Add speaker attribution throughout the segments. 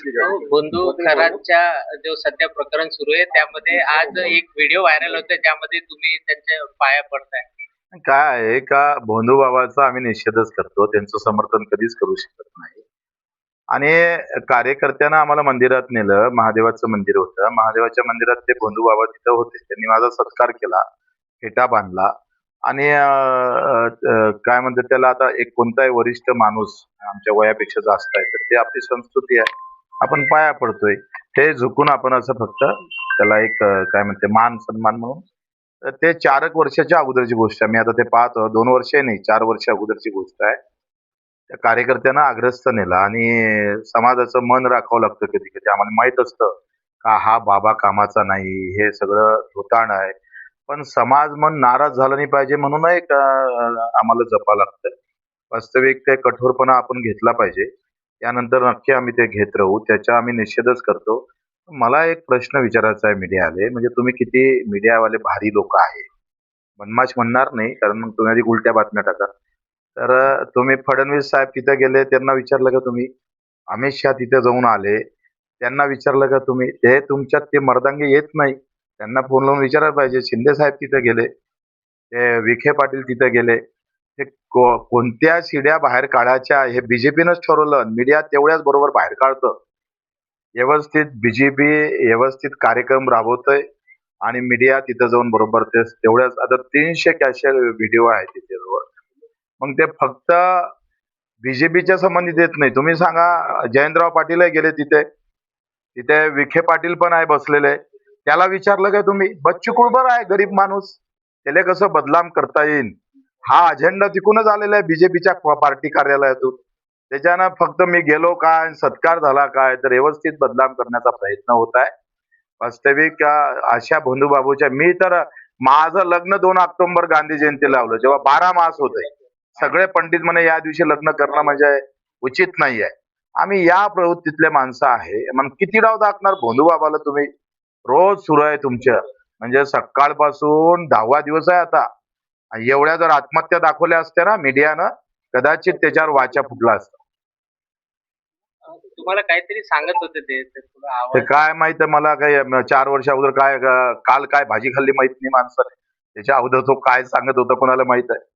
Speaker 1: बंधू खरातच्या जो सध्या प्रकरण सुरू आहे त्यामध्ये आज एक व्हिडिओ व्हायरल होतोय ज्यामध्ये तुम्ही त्यांच्या पाया पडताय.
Speaker 2: काय आहे का भोंदू बाबाचा आम्ही निषेधच करतो, त्यांचं समर्थन कधीच करू शकत नाही. आणि कार्यकर्त्यांना आम्हाला मंदिरात नेलं, महादेवाचं मंदिर होतं, महादेवाच्या मंदिरात ते भोंदू बाबा तिथं होते, त्यांनी माझा सत्कार केला, फेटा बांधला. आणि काय म्हणतात त्याला, आता एक कोणताही वरिष्ठ माणूस आमच्या वयापेक्षा जास्त आहे तर ते आपली संस्कृती आहे, आपण पाया पडतोय, ते झुकून आपण असं फक्त त्याला एक काय म्हणते मान सन्मान म्हणून. तर ते 4 एक वर्षाच्या अगोदरची गोष्ट आहे. मी आता ते पाहतो 2 वर्ष नाही, 4 वर्ष अगोदरची गोष्ट आहे. त्या कार्यकर्त्यांना आग्रस्त नेला आणि समाजाचं मन राखावं लागतं कधी कधी. आम्हाला माहित असतं का हा बाबा कामाचा नाही, हे सगळं थोतांड आहे, पण समाज मन नाराज झाला नाही पाहिजे म्हणून एक आम्हाला जपावं लागतं. वास्तविक ते कठोरपणा आपण घेतला पाहिजे. त्यानंतर नक्की आम्ही ते घेत राहू, त्याचा आम्ही निषेधच करतो. मला एक प्रश्न विचारायचा आहे मीडियावाले, म्हणजे तुम्ही किती मीडियावाले भारी लोक आहे, बदमाश म्हणणार नाही कारण मग तुम्ही आधी उलट्या बातम्या टाका. तर तुम्ही फडणवीस साहेब तिथे गेले, त्यांना विचारलं का तुम्ही? अमित शहा तिथे जाऊन आले, त्यांना विचारलं का तुम्ही? ते तुमच्यात ते मर्दांगी येत नाही, त्यांना फोन लावून विचारायला पाहिजे. शिंदे साहेब तिथे गेले, ते विखे पाटील तिथे गेले, ते कोणत्या शिड्या बाहेर काढायच्या हे बीजेपीनंच ठरवलं. मीडिया तेवढ्याच बरोबर बाहेर काढतं. व्यवस्थित बीजेपी व्यवस्थित कार्यक्रम राबवतोय आणि मीडिया तिथं जाऊन बरोबर ते तेवढ्याच. आता 300 कॅशर व्हिडिओ आहे तिथे जवळ. मग ते फक्त बीजेपीच्या संबंधित येत नाही. तुम्ही सांगा, जयंतराव पाटील गेले तिथे, तिथे विखे पाटील पण आहे बसलेले, त्याला विचारलं काय तुम्ही? बच्चू कडू आहे गरीब माणूस, त्याला कसं बदनाम करता येईल हा अजेंडा तिकूनच आलेला आहे बीजेपीच्या पार्टी कार्यालयातून. त्याच्यानं फक्त मी गेलो काय, सत्कार झाला काय, तर व्यवस्थित बदनाम करण्याचा प्रयत्न होत आहे. वास्तविक अशा भोंदू बाबूच्या, मी तर माझं लग्न 2 ऑक्टोबर गांधी जयंती लावलं जेव्हा 12 मास होते. सगळे पंडित म्हणे या दिवशी लग्न करणं म्हणजे उचित नाहीये. आम्ही या प्रवृत्तीतले माणसं आहे. मग किती डाव दाखणार भोंदू बाबाला तुम्ही? रोज सुरू आहे तुमचं, म्हणजे सकाळपासून 10वा दिवस आहे आता. एवढ्या जर आत्महत्या दाखवल्या असत्या ना मीडियानं, कदाचित त्याच्यावर वाचा फुटला असता.
Speaker 1: तुम्हाला काहीतरी सांगत होते ते थोडं
Speaker 2: ते
Speaker 1: आवाज.
Speaker 2: काय माहित मला, काही 4 वर्ष अगोदर काय काल काय भाजी खाल्ली माहित नाही माणसाने, त्याच्या अगोदर तो काय सांगत होता कोणाला माहित आहे.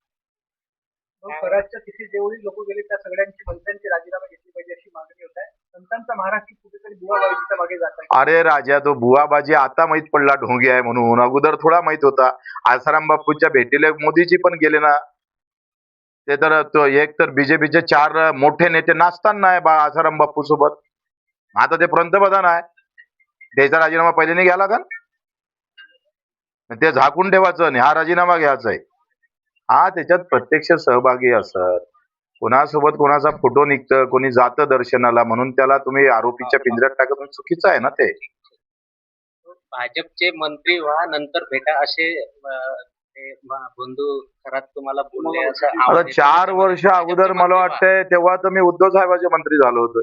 Speaker 3: कराडच्या तिथे जेवढी लोक गेले त्या सगळ्यांची मंत्र्यांची राजीनामा घेतली पाहिजे अशी मागणी होत आहे. संतांचा महाराष्ट्र कुठेतरी बुवाबाजीच्या मागे जात आहे.
Speaker 2: अरे राजा, तो बुवाबाजी आता माहित पडला ढोंगी आहे म्हणून, अगोदर थोडा माहित होता. आसाराम बापूच्या भेटीला मोदीजी पण गेले ना. ते तर तो एक तर बीजेपीचे 4 मोठे नेते नाचताना आहे आसाराम बापू सोबत. आता ते पंतप्रधान आहे, त्याचा राजीनामा पहिले नाही घ्यायला का? ते झाकून ठेवायचं आणि हा राजीनामा घ्यायचा आहे. हा त्याच्यात प्रत्यक्ष सहभागी असत, कोणासोबत कोणाचा फोटो निघतं, कोणी जातं दर्शनाला, म्हणून त्याला तुम्ही आरोपीच्या पिंजऱ्यात टाकत, चुकीचं आहे ना ते.
Speaker 1: भाजपचे मंत्री व्हा नंतर भेटा असे ते बंधू खरात तुम्हाला बोलले असं
Speaker 2: आता
Speaker 1: आवाज येतो.
Speaker 2: 4 वर्ष अगोदर मला वाटतंय तेव्हा तर मी उद्धव साहेबांचे मंत्री झालो होतो.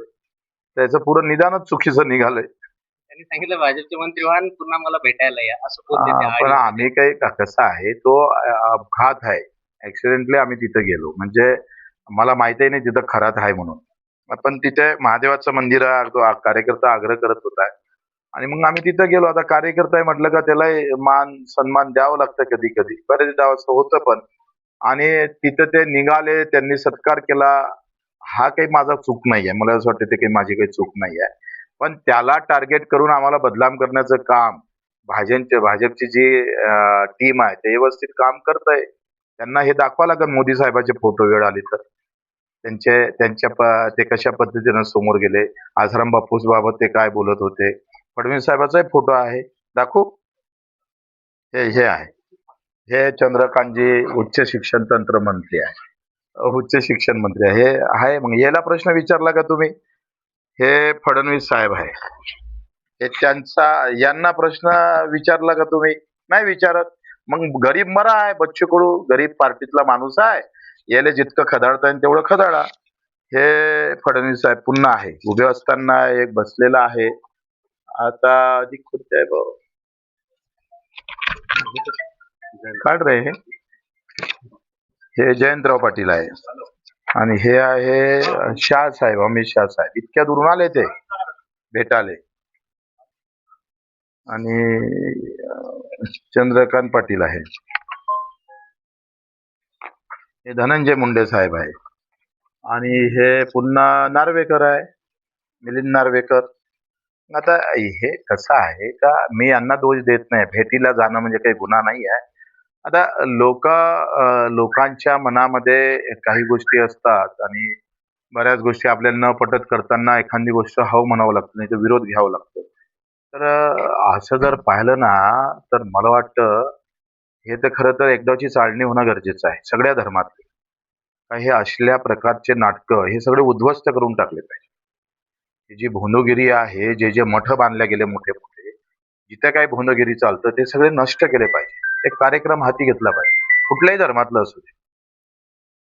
Speaker 2: त्याचं पुरं निदानच चुकीचं निघालंय.
Speaker 1: त्यांनी सांगितलं भाजपचे मंत्री व्हा आणि पुन्हा मला भेटायला या असं बोलते ते.
Speaker 2: पण आम्ही काही कसं आहे, तो अपघात आहे, ऍक्सिडेंटली आम्ही तिथे गेलो, म्हणजे मला माहितही नाही तिथं खरात आहे म्हणून. पण तिथे महादेवाचं मंदिर आहे, तो कार्यकर्ता आग्रह करत होता आणि मग आम्ही तिथे गेलो. आता कार्यकर्ता आहे म्हटलं का त्याला मान सन्मान द्यावं लागतं कधी कधी, बरेचदा असं होतं पण. आणि तिथं ते निघाले, त्यांनी सत्कार केला, हा काही माझा चूक नाहीये, मला असं वाटतं ते काही माझी काही चूक नाहीये. पण त्याला टार्गेट करून आम्हाला बदनाम करण्याचं काम भाजपची जी टीम आहे ते व्यवस्थित काम करत आहे. त्यांना हे दाखवा लागेल, मोदी साहेबांचे फोटो वेळ आली तर ते कशा पद्धतीनं समोर गेले, आसाराम बापूस बाबत ते काय बोलत होते. फडणवीस साहेबाचाही फोटो आहे, दाखवू? हे आहे, हे चंद्रकांतजी उच्च शिक्षण तंत्र मंत्री आहे, उच्च शिक्षण मंत्री आहे, हे आहे. मग याला प्रश्न विचारला का तुम्ही? हे फडणवीस साहेब आहे, हे त्यांचा, यांना प्रश्न विचारला का तुम्ही? नाही विचारत. मग गरीब मरा आहे, बच्चू कडू गरीब पार्टीतला माणूस आहे, याला जितकं खदाडता येईल तेवढं खदाडा. हे फडणवीस साहेब पुन्हा आहे, उभे असताना एक बसलेला आहे. आता अधिक खुर्ची आहे भाऊ, काढ रे. हे जयंतराव पाटील आहे आणि हे आहे शाह साहेब, अमित शाह साहेब. इतक्या दुरून आले ते. भेटाले आणि चंद्रकांत पाटील आहे. हे धनंजय मुंडे साहेब आहे आणि हे पुन्हा नार्वेकर आहे, मिलिंद नार्वेकर. आता हे कसं आहे का मी यांना दोष देत नाही. भेटीला जाणं म्हणजे काही गुन्हा नाही आहे. आता लोकांच्या मनामध्ये काही गोष्टी असतात आणि बऱ्याच गोष्टी आपल्याला न पटत करताना एखादी गोष्ट हो म्हणावं लागतं, नाही तर विरोध घ्यावा लागतो. तर असं जर पाहिलं ना तर मला वाटतं हे तर खरं तर एकदाची चाळणी होणं गरजेचं आहे सगळ्या धर्मातली. हे असल्या प्रकारचे नाटकं हे सगळे उद्ध्वस्त करून टाकले पाहिजे. ही जी भोंदूगिरी आहे, जे जे मठ बांधले गेले मोठे मोठे, जिथे काही भोंदूगिरी चालतं ते सगळे नष्ट केले पाहिजे. एक कार्यक्रम हाती घेतला पाहिजे कुठल्याही धर्मातलं असू दे.